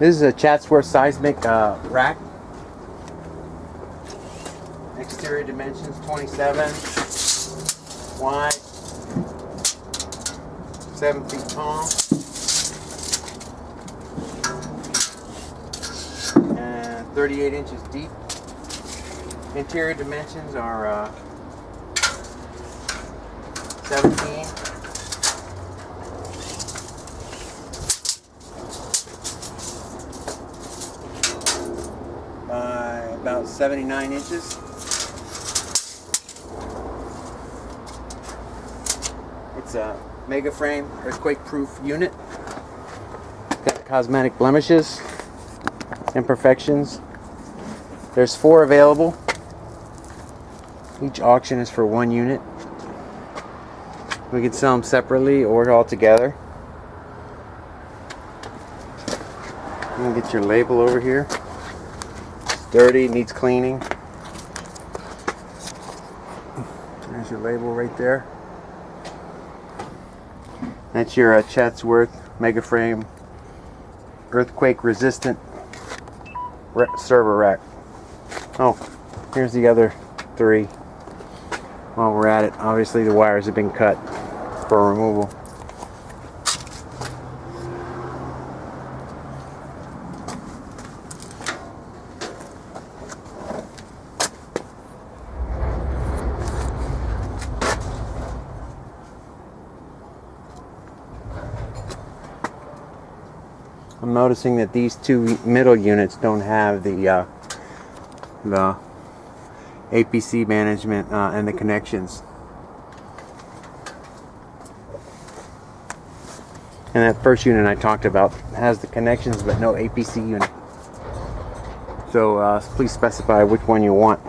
This is a Chatsworth Seismic rack. Exterior dimensions 27 wide, 7 feet tall, and 38 inches deep. Interior dimensions are 17 by about 79 inches. It's a mega frame, earthquake proof unit. Got cosmetic blemishes, imperfections. There's 4 available. Each auction is for 1 unit. We can sell them separately or all together. I'm gonna get your label over here. It's dirty, needs cleaning. There's your label right there. That's your Chatsworth mega frame earthquake resistant server rack. Oh, here's the other 3. While we're at it, obviously the wires have been cut for removal. I'm noticing that these 2 middle units don't have the APC management and the connections. And that first unit I talked about has the connections but no APC unit. So please specify which one you want.